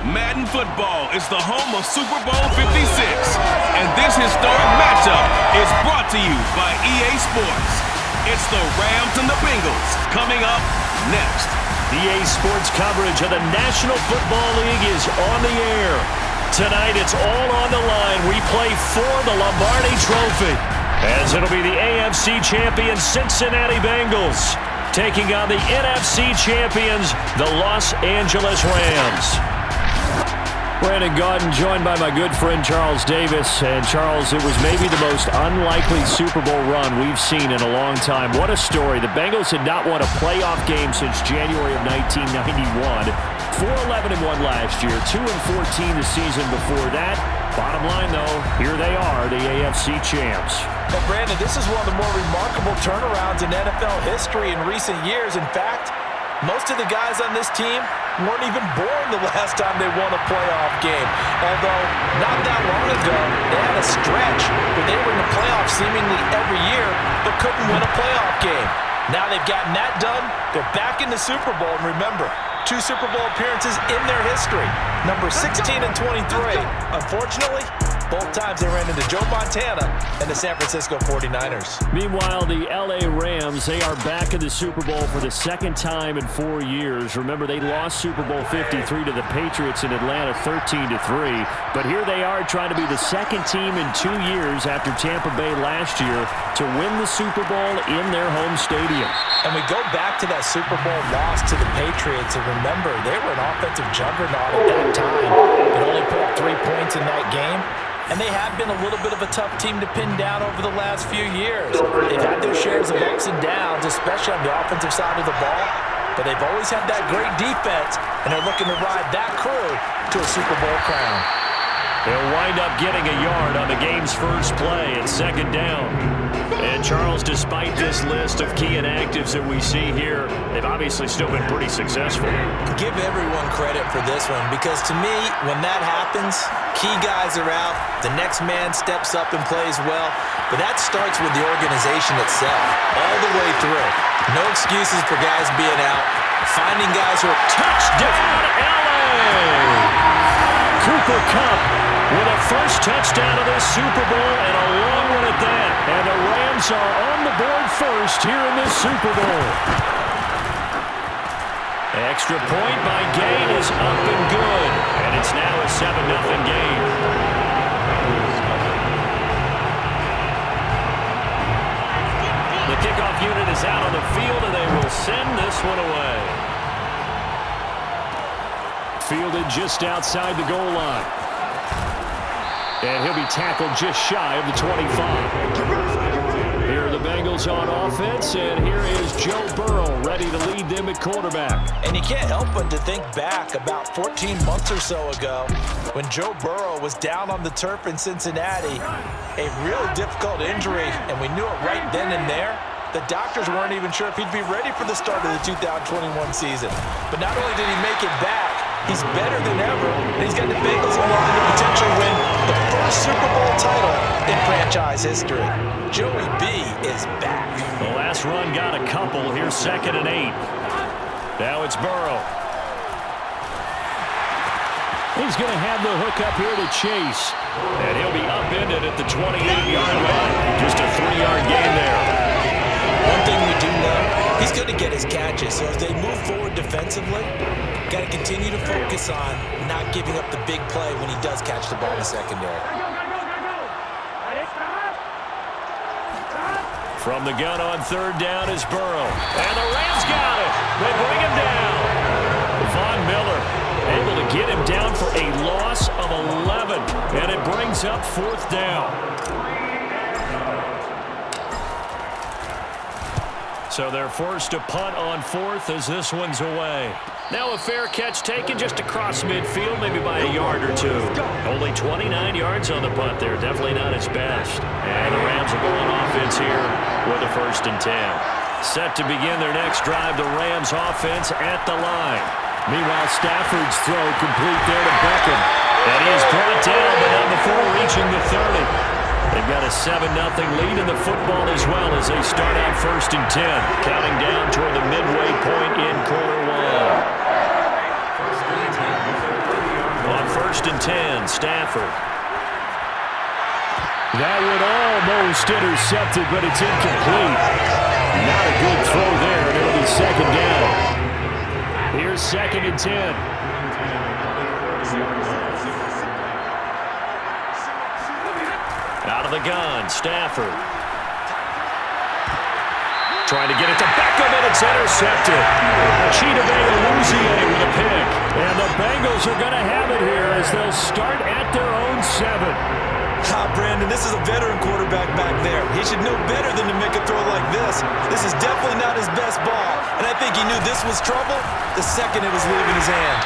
Madden football is the home of Super Bowl 56, and this historic matchup is brought to you by EA Sports. It's the Rams and the Bengals coming up next. EA Sports coverage of the National Football League is on the air. Tonight it's all on the line. We play for the Lombardi Trophy, as it'll be the AFC champion Cincinnati Bengals taking on the NFC champions, the Los Angeles Rams. Brandon Gaudin joined by my good friend Charles Davis. And Charles, it was maybe the most unlikely Super Bowl run we've seen in a long time. What a story. The Bengals had not won a playoff game since January of 1991. 4-11-1 last year, 2-14 the season before that. Bottom line, though, here they are, the AFC champs. And Brandon, this is one of the more remarkable turnarounds in NFL history in recent years. In fact, most of the guys on this team weren't even born the last time they won a playoff game. Although, not that long ago, they had a stretch where they were in the playoffs seemingly every year, but couldn't win a playoff game. Now they've gotten that done. They're back in the Super Bowl. And remember, 2 Super Bowl appearances in their history. Number 16 and 23. Unfortunately, both times they ran into Joe Montana and the San Francisco 49ers. Meanwhile, the LA Rams, they are back in the Super Bowl for the second time in 4 years. Remember, they lost Super Bowl 53 to the Patriots in Atlanta 13-3. But here they are trying to be the second team in 2 years after Tampa Bay last year to win the Super Bowl in their home stadium. And we go back to that Super Bowl loss to the Patriots, and remember, they were an offensive juggernaut at that time, but only put up 3 points in that game. And they have been a little bit of a tough team to pin down over the last few years. They've had their shares of ups and downs, especially on the offensive side of the ball, but they've always had that great defense, and they're looking to ride that crew to a Super Bowl crown. They'll wind up getting a yard on the game's first play at second down. And Charles, despite this list of key inactives that we see here, they've obviously still been pretty successful. Give everyone credit for this one, because to me, when that happens, key guys are out, the next man steps up and plays well, but that starts with the organization itself, all the way through. No excuses for guys being out, finding guys who are touchdown LA! Cooper Kupp with a first touchdown of this Super Bowl, and a long one at that. And the Rams are on the board first here in this Super Bowl. Extra point by Gay is up and good, and it's now a 7-0 game. The kickoff unit is out on the field, and they will send this one away. Fielded just outside the goal line. And he'll be tackled just shy of the 25. Here are the Bengals on offense, and here is Joe Burrow ready to lead them at quarterback. And you can't help but to think back about 14 months or so ago when Joe Burrow was down on the turf in Cincinnati, a really difficult injury, and we knew it right then and there. The doctors weren't even sure if he'd be ready for the start of the 2021 season. But not only did he make it back, he's better than ever, and he's got the Bengals on line to potentially win the first Super Bowl title in franchise history. Joey B is back. The last run got a couple. Here's 2nd and 8. Now it's Burrow. He's going to have the hook up here to Chase. And he'll be upended at the 28-yard line. Just a 3-yard gain there. One thing we do know, he's going to get his catches. So as they move forward defensively, got to continue to focus on not giving up the big play when he does catch the ball in the secondary. From the gun on 3rd down is Burrow. And the Rams got it. They bring him down. Von Miller able to get him down for a loss of 11. And it brings up 4th down. So they're forced to punt on 4th as this one's away. Now a fair catch taken just across midfield, maybe by a yard or two. Only 29 yards on the punt there. Definitely not his best. And the Rams will go on offense here with a 1st and 10. Set to begin their next drive, the Rams offense at the line. Meanwhile, Stafford's throw complete there to Beckham. And he is brought down, but not before reaching the 30. They've got a 7-0 lead in the football as well as they start out 1st and 10. Counting down toward the midway point in quarter 1. first and 10, Stafford. That one almost intercepted, but it's incomplete. Not a good throw there, and it'll be second down. Here's second and 10. Out of the gun, Stafford. Trying to get it to Beckham, and it's intercepted. Chidobe with a pick. And the Bengals are going to have it here as they'll start at their own 7. Brandon, this is a veteran quarterback back there. He should know better than to make a throw like this. This is definitely not his best ball, and I think he knew this was trouble the second it was leaving his hand.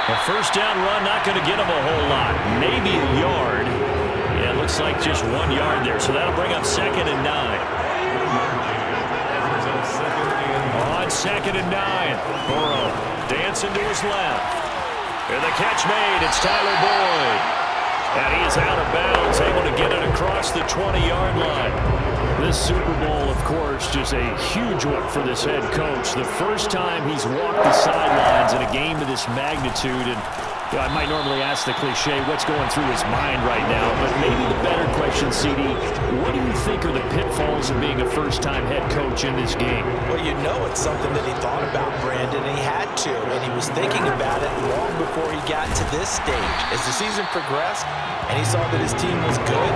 A first down run, not going to get him a whole lot. Maybe a yard. Yeah, it looks like just 1 yard there, so that'll bring up second and 9. On second and 9, Burrow dancing to his left. And the catch made, it's Tyler Boyd. And he is out of bounds, able to get it across the 20-yard line. This Super Bowl, of course, just a huge one for this head coach. The first time he's walked the sidelines in a game of this magnitude. And I might normally ask the cliche, what's going through his mind right now? But maybe the better question, CD, what do you think are the pitfalls of being a first-time head coach in this game? Well, you know it's something that he thought about, Brandon, and he had to. And he was thinking about it long before he got to this stage. As the season progressed and he saw that his team was good,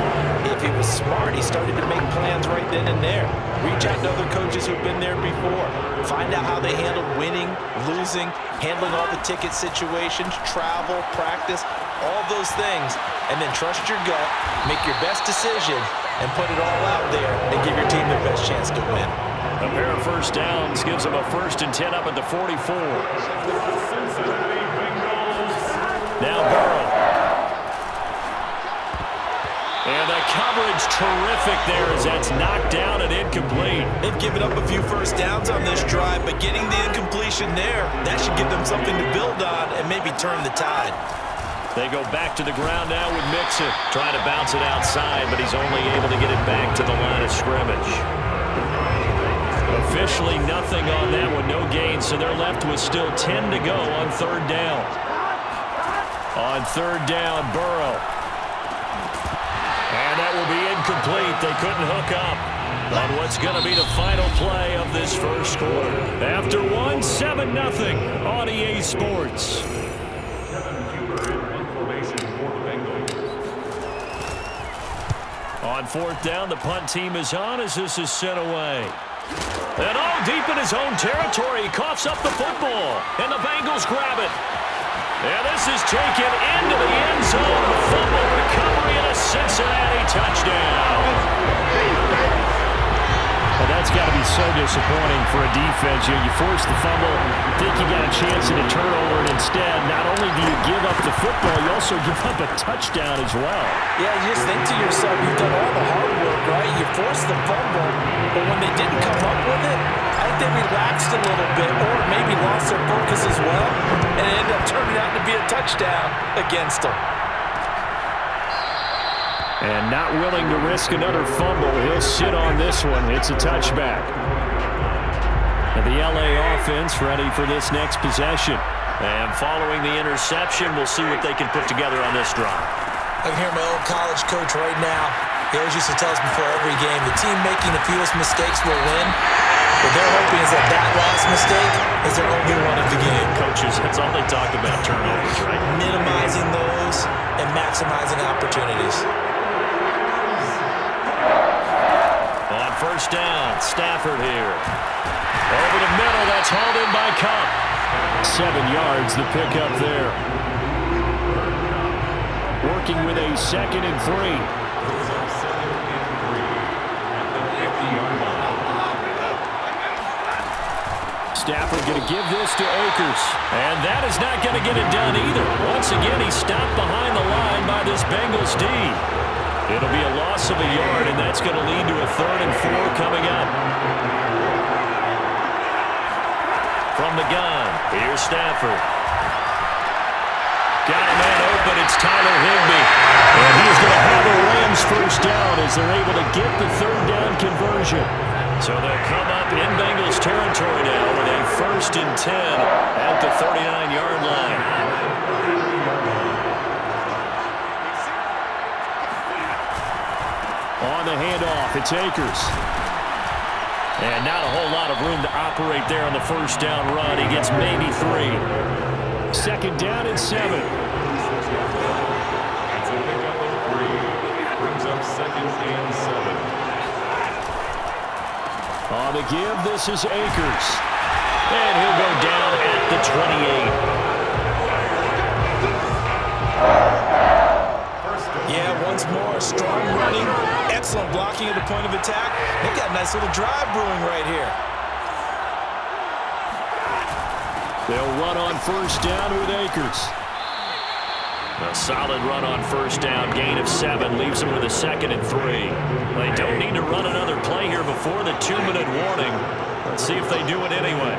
if he was smart, he started to make plans right then and there. Reach out to other coaches who've been there before. Find out how they handled winning, losing, handling all the ticket situations, travel, practice, all those things, and then trust your gut, make your best decision, and put it all out there and give your team the best chance to win. A pair of first downs gives them a first and 10 up at the 44. Now Burrow. And the coverage terrific there as that's knocked down and incomplete. They've given up a few first downs on this drive, but getting the incompletion there, that should give them something to build on and maybe turn the tide. They go back to the ground now with Mixon. Trying to bounce it outside, but he's only able to get it back to the line of scrimmage. Officially nothing on that one, no gain, so they're left with still 10 to go on third down. On third down, Burrow. And that will be incomplete. They couldn't hook up on what's going to be the final play of this first quarter. After one, 7-0 on EA Sports. On fourth down, the punt team is on as this is sent away. And all deep in his own territory, he coughs up the football, and the Bengals grab it. And this is taken into the end zone. A fumble recovery and a Cincinnati touchdown. Well, that's got to be so disappointing for a defense. You force the fumble, think you got a chance at a turnover, and instead, not only do you give up the football, you also give up a touchdown as well. Yeah, you just think to yourself, you've done all the hard work, right? You forced the fumble, but when they didn't come up with it, I think they relaxed a little bit or maybe lost their focus as well, and it ended up turning out to be a touchdown against them. And not willing to risk another fumble, he'll sit on this one. It's a touchback. And the LA offense ready for this next possession. And following the interception, we'll see what they can put together on this drive. I can hear my old college coach right now. He always used to tell us before every game, the team making the fewest mistakes will win. What they're hoping is that last mistake is their only one of the game. Coaches, that's all they talk about, turnovers, right? Minimizing those and maximizing opportunities. On first down, Stafford here. Over the middle, that's hauled in by Cup. 7 yards, the pickup there. Working with a 2nd and 3. Stafford going to give this to Akers. And that is not going to get it done either. Once again, he's stopped behind the line by this Bengals D. It'll be a loss of a yard, and that's going to lead to a 3rd and 4 coming up. From the gun, here's Stafford. Got a man open, it's Tyler Higbee. And he's going to have a Rams first down as they're able to get the 3rd down conversion. So they'll come up in Bengals territory now with a 1st and 10 at the 39-yard line. It's Akers. And not a whole lot of room to operate there on the first down run. He gets maybe 3. Second down and 7. That's a pickup of 3. Brings up second and 7. On the give, this is Akers. And he'll go down at the 28. Yeah, once more, strong running, excellent blocking at the point of attack. They've got a nice little drive brewing right here. They'll run on first down with Akers. A solid run on first down, gain of 7, leaves them with a 2nd and 3. They don't need to run another play here before the 2-minute warning. Let's see if they do it anyway.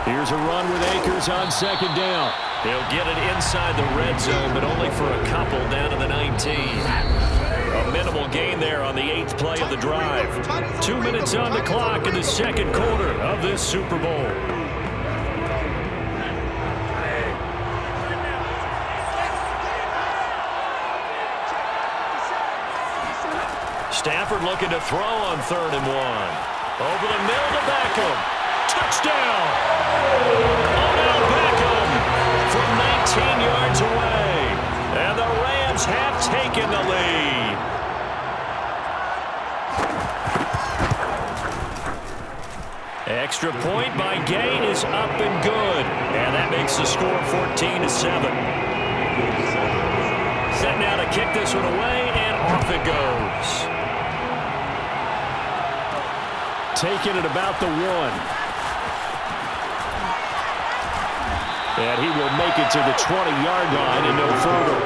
Here's a run with Akers on second down. He'll get it inside the red zone, but only for a couple down to the 19. A minimal gain there on the 8th play of the drive. 2 minutes on the clock in the second quarter of this Super Bowl. Stafford looking to throw on 3rd and 1. Over the middle to Beckham. Touchdown! Odell Beckham from 19 yards away. And the Rams have taken the lead. Extra point by Gain is up and good. And that makes the score 14-7. Set now to kick this one away, and off it goes. Taking it about the 1. And he will make it to the 20-yard line and no further.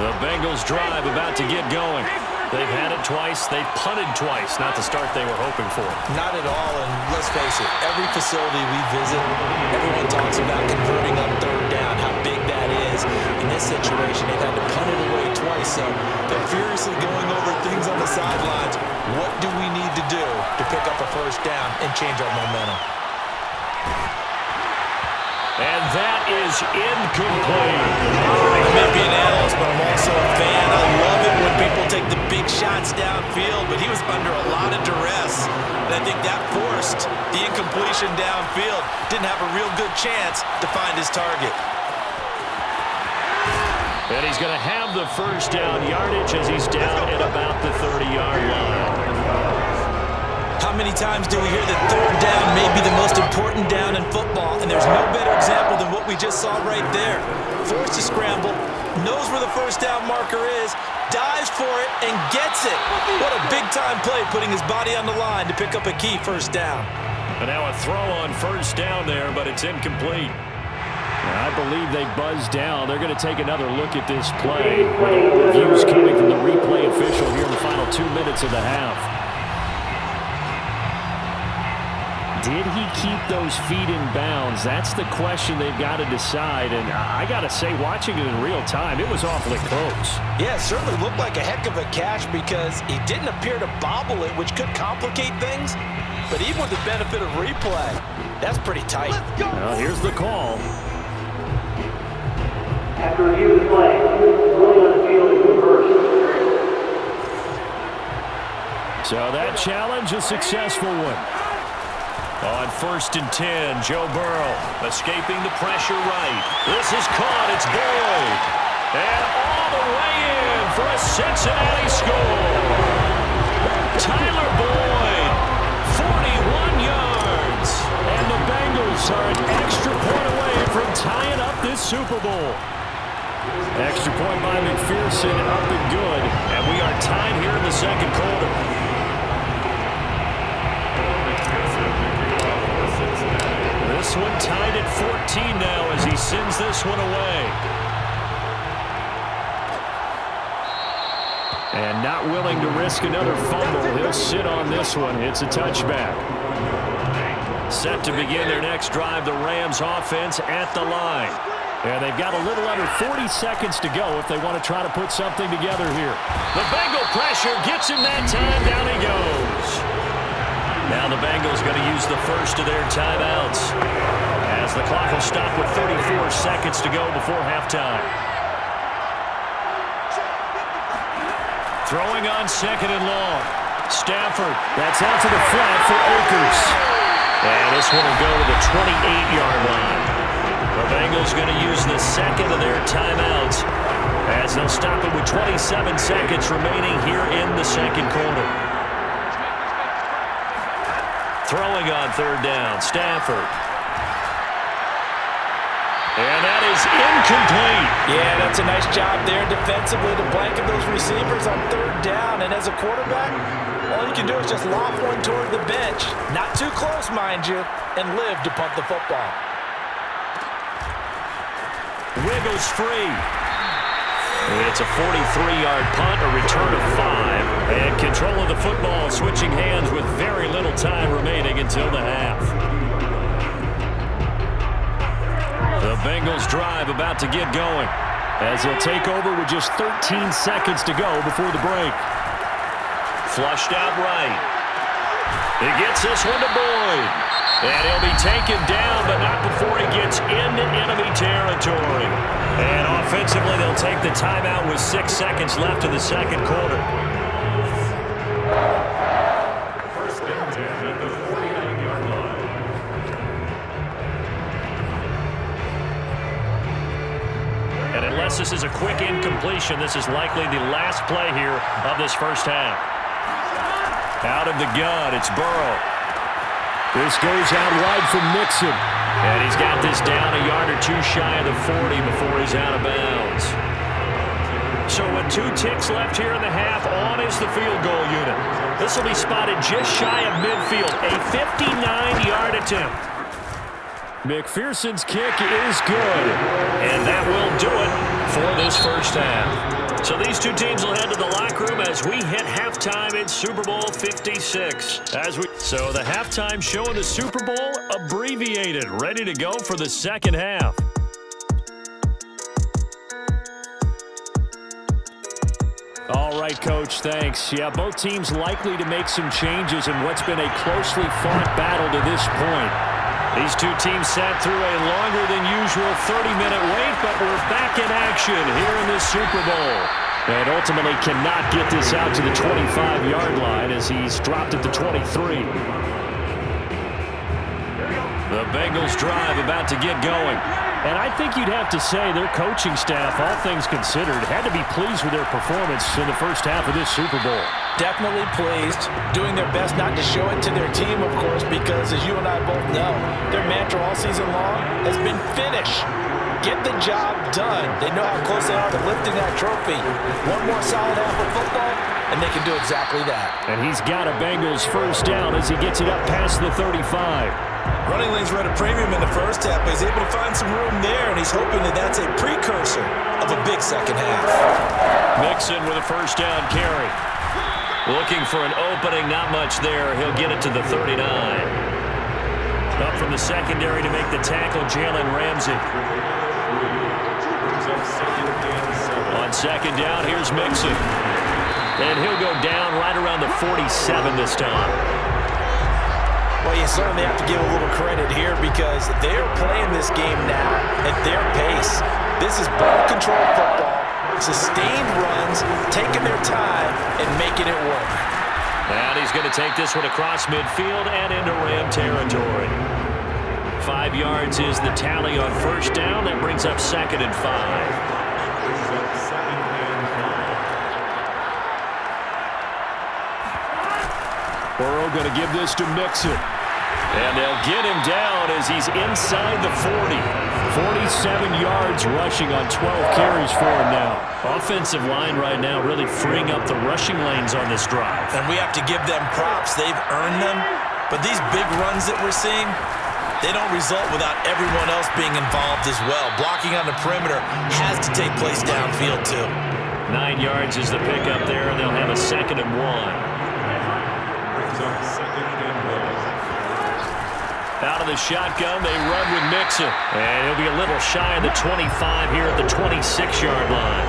The Bengals drive about to get going. They've had it twice. They've punted twice. Not the start they were hoping for. Not at all, and let's face it, every facility we visit, everyone talks about converting on 3rd down, how big that is. In this situation, they've had to punt it away twice, so they're furiously going over things on the sidelines. What do we need to do to pick up a first down and change our momentum? And that is incomplete. I may be an analyst, but I'm also a fan. I love it when people take the big shots downfield, but he was under a lot of duress. And I think that forced the incompletion downfield. Didn't have a real good chance to find his target. And he's going to have the first down yardage as he's down at about the 30-yard line. How many times do we hear that 3rd down may be the most important down in football, and there's no better example than what we just saw right there. Forced to scramble, knows where the first down marker is, dives for it, and gets it. What a big-time play, putting his body on the line to pick up a key first down. And now a throw on first down there, but it's incomplete. I believe they buzzed down. They're going to take another look at this play. Reviews coming from the replay official here in the final 2 minutes of the half. Did he keep those feet in bounds? That's the question they've got to decide. And I got to say, watching it in real time, it was awfully close. Yeah, it certainly looked like a heck of a catch because he didn't appear to bobble it, which could complicate things. But even with the benefit of replay, that's pretty tight. Well, here's the call. After review of the play, ruling on the field is reversed. So that challenge, a successful one. On 1st and 10, Joe Burrow escaping the pressure right. This is caught. It's Boyd. And all the way in for a Cincinnati score. Tyler Boyd, 41 yards. And the Bengals are an extra point away from tying up this Super Bowl. Extra point by McPherson, up and good. And we are tied here in the second quarter. This one tied at 14 now as he sends this one away. And not willing to risk another fumble. He'll sit on this one. It's a touchback. Set to begin their next drive, the Rams offense at the line. And they've got a little under 40 seconds to go if they want to try to put something together here. The Bengal pressure gets him that time. Down he goes. Now the Bengals going to use the first of their timeouts as the clock will stop with 34 seconds to go before halftime. Throwing on second and long. Stafford. That's out to the flat for Akers. And this one will go to the 28-yard line. The Bengals going to use the second of their timeouts as they'll stop it with 27 seconds remaining here in the second quarter. Throwing on third down, Stafford. And that is incomplete. Yeah, that's a nice job there defensively to blanket those receivers on third down. And as a quarterback, all you can do is just lob one toward the bench. Not too close, mind you, and live to punt the football. Wiggles free. It's a 43-yard punt, a return of 5. And control of the football, switching hands with very little time remaining until the half. The Bengals drive about to get going as they'll take over with just 13 seconds to go before the break. Flushed out right. He gets this one to Boyd. And he'll be taken down, but not before he gets into enemy territory. And offensively, they'll take the timeout with 6 seconds left in the second quarter. First and 10 at the 49-yard line. And unless this is a quick incompletion, this is likely the last play here of this first half. Out of the gun, it's Burrow. This goes out wide from Mixon. And he's got this down a yard or two shy of the 40 before he's out of bounds. So with 2 ticks left here in the half, on is the field goal unit. This will be spotted just shy of midfield, a 59-yard attempt. McPherson's kick is good, and that will do it for this first half. So these two teams will head to the locker room as we hit halftime in Super Bowl 56. So the halftime show in the Super Bowl abbreviated, ready to go for the second half. All right, Coach, thanks. Yeah, both teams likely to make some changes in what's been a closely fought battle to this point. These two teams sat through a longer than usual 30-minute wait, but we're back in action here in this Super Bowl. And ultimately cannot get this out to the 25-yard line as he's dropped at the 23. The Bengals drive about to get going. And I think you'd have to say their coaching staff, all things considered, had to be pleased with their performance in the first half of this Super Bowl. Definitely pleased, doing their best not to show it to their team, of course, because as you and I both know, their mantra all season long has been finish. Get the job done. They know how close they are to lifting that trophy. One more solid half of football, and they can do exactly that. And he's got a Bengals first down as he gets it up past the 35. Running lanes were at a premium in the first half, but he's able to find some room there, and he's hoping that that's a precursor of a big second half. Mixon with a first down carry. Looking for an opening, not much there. He'll get it to the 39. Up from the secondary to make the tackle, Jalen Ramsey. On second down, here's Mixon. And he'll go down right around the 47 this time. Well, you certainly have to give a little credit here because they're playing this game now at their pace. This is ball control football, sustained runs, taking their time, and making it work. And he's going to take this one across midfield and into Ram territory. 5 yards is the tally on first down. That brings up second and 5. Burrow going to give this to Mixon. And they'll get him down as he's inside the 40. 47 yards rushing on 12 carries for him now. Offensive line right now really freeing up the rushing lanes on this drive. And we have to give them props. They've earned them. But these big runs that we're seeing, they don't result without everyone else being involved as well. Blocking on the perimeter has to take place downfield too. 9 yards is the pickup there, and they'll have a second and 1. Out of the shotgun, they run with Mixon. And he'll be a little shy of the 25 here at the 26-yard line.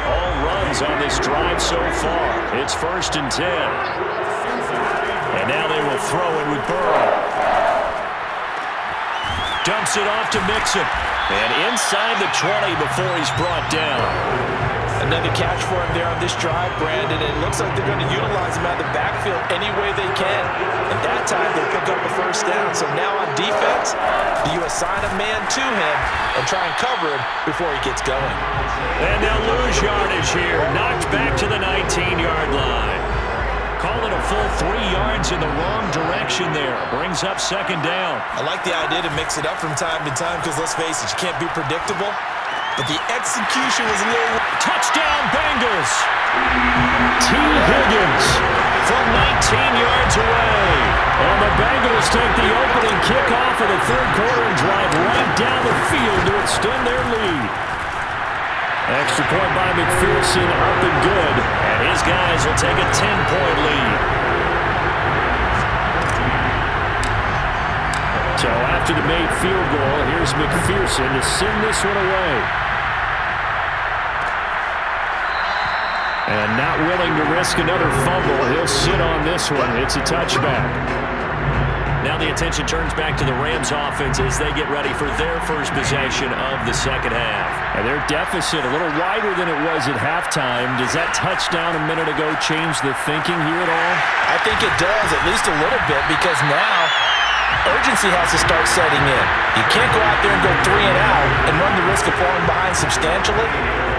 All runs on this drive so far. It's first and 10. And now they will throw it with Burrow. Dumps it off to Mixon. And inside the 20 before he's brought down. Another catch for him there on this drive, Brandon. It looks like they're going to utilize him out of the backfield any way they can. And that time, they pick up a first down. So now on defense, do you assign a man to him and try and cover him before he gets going? And they'll lose yardage here. Knocked back to the 19-yard line. Call it a full 3 yards in the wrong direction there. Brings up second down. I like the idea to mix it up from time to time because, let's face it, you can't be predictable. But the execution was a little... Touchdown, Bengals! T. Higgins from 19 yards away. And the Bengals take the opening kickoff of the third quarter and drive right down the field to extend their lead. Extra point by McPherson, up and good. And his guys will take a 10-point lead. So after the made field goal, here's McPherson to send this one away. And not willing to risk another fumble, he'll sit on this one. It's a touchback. Now the attention turns back to the Rams offense as they get ready for their first possession of the second half. And their deficit a little wider than it was at halftime. Does that touchdown a minute ago change the thinking here at all? I think it does, at least a little bit, because now urgency has to start setting in. You can't go out there and go 3 and out and run the risk of falling behind substantially,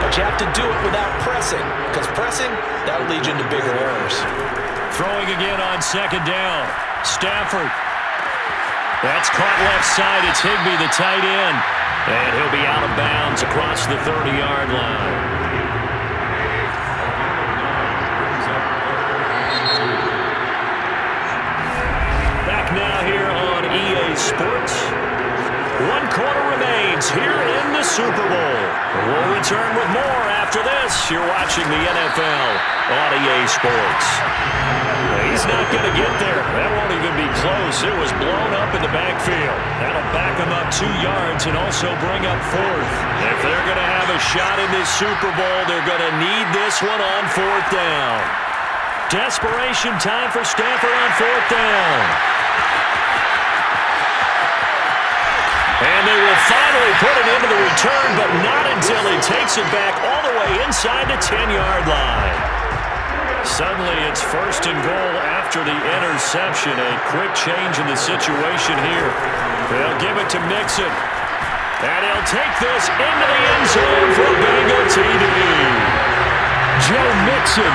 but you have to do it without pressing, because pressing, that'll lead you into bigger errors. Throwing again on second down. Stafford. That's caught left side. It's Higbee, the tight end. And he'll be out of bounds across the 30-yard line. Back now here on EA Sports. 1 quarter remains here in the Super Bowl. We'll return with more after this. You're watching the NFL on EA Sports. He's not going to get there. That won't even be close. It was blown up in the backfield. That'll back him up 2 yards and also bring up 4th. If they're going to have a shot in this Super Bowl, they're going to need this one on 4th down. Desperation time for Stafford on 4th down. And they will finally put it into the return, but not until he takes it back all the way inside the 10-yard line. Suddenly, it's 1st and goal after the interception. A quick change in the situation here. They'll give it to Mixon. And he'll take this into the end zone for a Bengal TD. Joe Mixon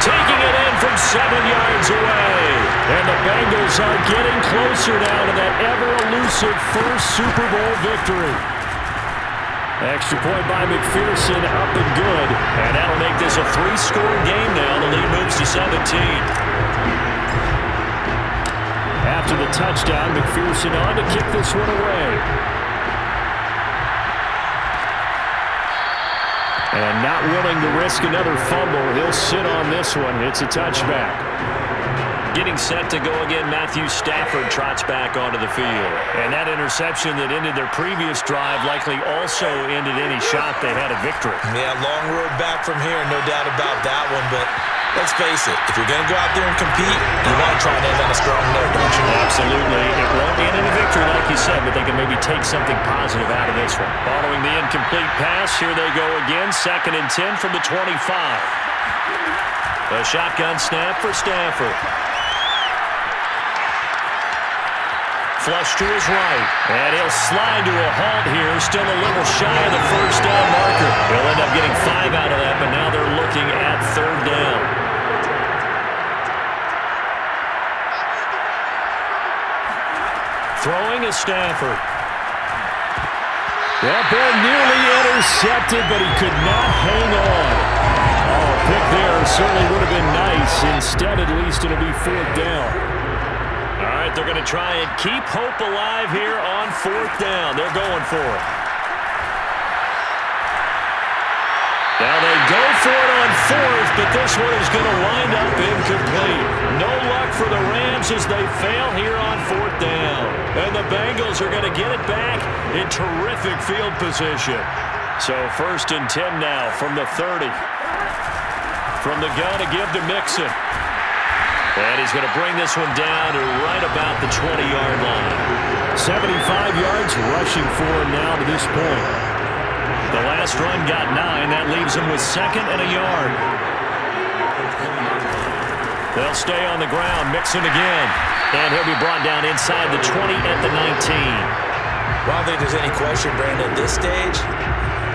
taking it in from 7 yards away. And the Bengals are getting closer now to that ever-elusive first Super Bowl victory. Extra point by McPherson, up and good. And that'll make this a 3-score game now. The lead moves to 17. After the touchdown, McPherson on to kick this one away. And not willing to risk another fumble, he'll sit on this one. It's a touchback. Getting set to go again, Matthew Stafford trots back onto the field. And that interception that ended their previous drive likely also ended any shot they had a victory. Yeah, long road back from here, no doubt about that one. But let's face it, if you're going to go out there and compete, you want to try and end on a strong note, don't you? Absolutely. It won't end in a victory, like you said, but they can maybe take something positive out of this one. Following the incomplete pass, here they go again. 2nd and 10 from the 25. A shotgun snap for Stafford. Flush to his right, and he'll slide to a halt here, still a little shy of the first down marker. He'll end up getting 5 out of that, but now they're looking at 3rd down. Throwing is Stafford. That ball nearly intercepted, but he could not hang on. Oh, a pick there certainly would have been nice. Instead, at least it'll be 4th down. All right, they're going to try and keep hope alive here on 4th down. They're going for it. Now they go for it on 4th, but this one is going to wind up incomplete. No luck for the Rams as they fail here on 4th down. And the Bengals are going to get it back in terrific field position. So 1st and 10 now from the 30. From the gun to give to Mixon. And he's going to bring this one down to right about the 20-yard line. 75 yards rushing for him now to this point. The last run got 9. That leaves him with 2nd and a yard. They'll stay on the ground. Mixon again. And he'll be brought down inside the 20 at the 19. Well, I don't think there's any question, Brandon. At this stage,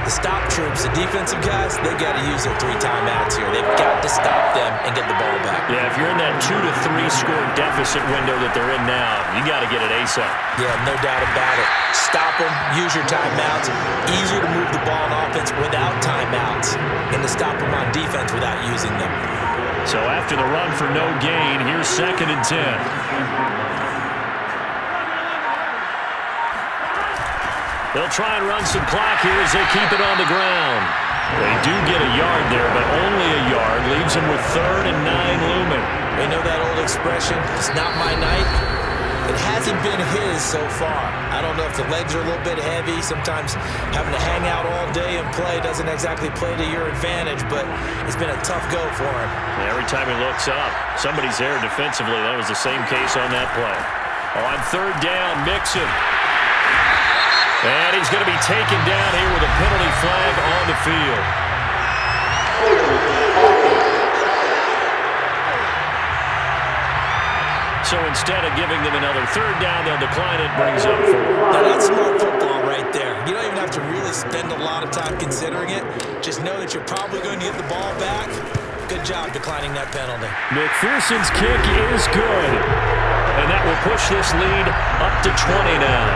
the stop troops, the defensive guys, they got to use their 3 timeouts here. They've got to stop them and get the ball back. Yeah, if you're in that 2 to 3 score deficit window that they're in now, you got to get it ASAP. Yeah, no doubt about it. Stop them, use your timeouts. Easier to move the ball on offense without timeouts than to stop them on defense without using them. So after the run for no gain, here's 2nd and 10. They'll try and run some clock here as they keep it on the ground. They do get a yard there, but only a yard. Leaves them with 3rd and 9 looming. We know that old expression, it's not my night. It hasn't been his so far. I don't know if the legs are a little bit heavy. Sometimes having to hang out all day and play doesn't exactly play to your advantage, but it's been a tough go for him. Every time he looks up, somebody's there defensively. That was the same case on that play. On 3rd down, Mixon. And he's going to be taken down here with a penalty flag on the field. So instead of giving them another 3rd down, they'll decline it. Brings up 4. Now that's smart football right there. You don't even have to really spend a lot of time considering it. Just know that you're probably going to get the ball back. Good job declining that penalty. McPherson's kick is good. And that will push this lead up to 20 now.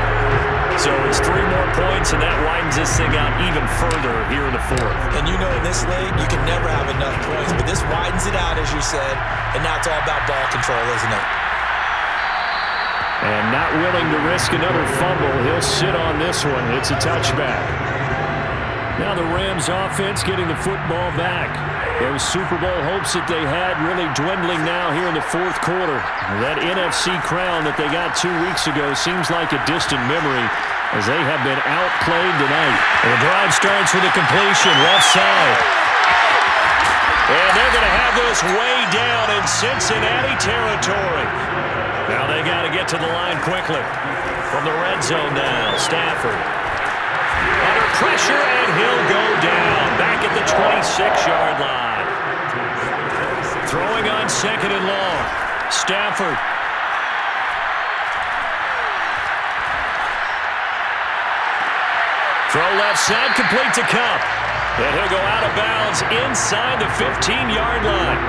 So it's 3 more points, and that widens this thing out even further here in the 4th. And you know in this league, you can never have enough points, but this widens it out, as you said, and now it's all about ball control, isn't it? And not willing to risk another fumble, he'll sit on this one. It's a touchback. Now the Rams offense getting the football back. Those Super Bowl hopes that they had really dwindling now here in the 4th quarter. That NFC crown that they got 2 weeks ago seems like a distant memory as they have been outplayed tonight. And the drive starts with a completion, left side. And they're going to have this way down in Cincinnati territory. Now they got to get to the line quickly. From the red zone now, Stafford. Under pressure, and he'll go down. Back at the 26-yard line. Throwing on 2nd and long. Stafford. Throw left side, complete to Cup. And he'll go out of bounds inside the 15-yard line.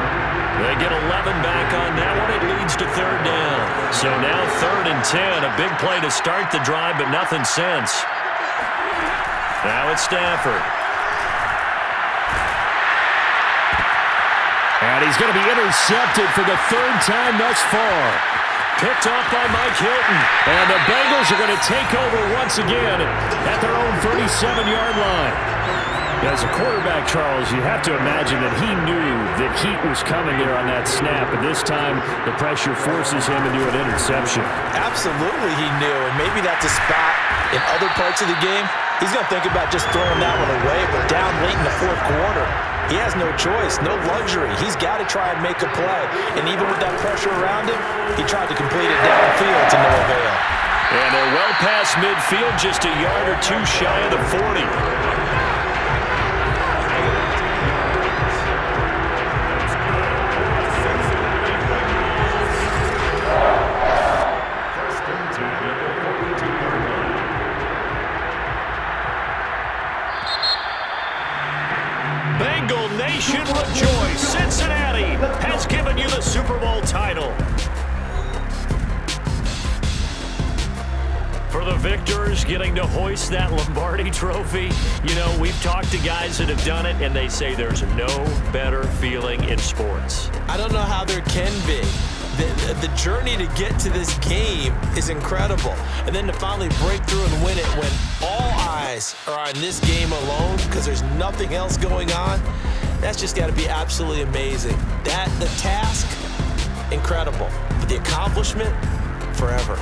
They get 11 back on that one. It leads to 3rd down. So now 3rd and 10. A big play to start the drive, but nothing since. Now it's Stafford. And he's going to be intercepted for the 3rd time thus far. Picked off by Mike Hilton. And the Bengals are going to take over once again at their own 37-yard line. As a quarterback, Charles, you have to imagine that he knew that heat was coming there on that snap. But this time, the pressure forces him into an interception. Absolutely he knew. And maybe that's a spot in other parts of the game. He's going to think about just throwing that one away. But down late in the 4th quarter, he has no choice, no luxury. He's got to try and make a play. And even with that pressure around him, he tried to complete it downfield to no avail. And they're well past midfield, just a yard or 2 shy of the 40. Bengal Nation rejoice! Cincinnati has given you the Super Bowl title. For the victors getting to hoist that Lombardi trophy, you know, we've talked to guys that have done it, and they say there's no better feeling in sports. I don't know how there can be. The journey to get to this game is incredible. And then to finally break through and win it when all eyes are on this game alone because there's nothing else going on, that's just got to be absolutely amazing. The task, incredible. But the accomplishment, forever.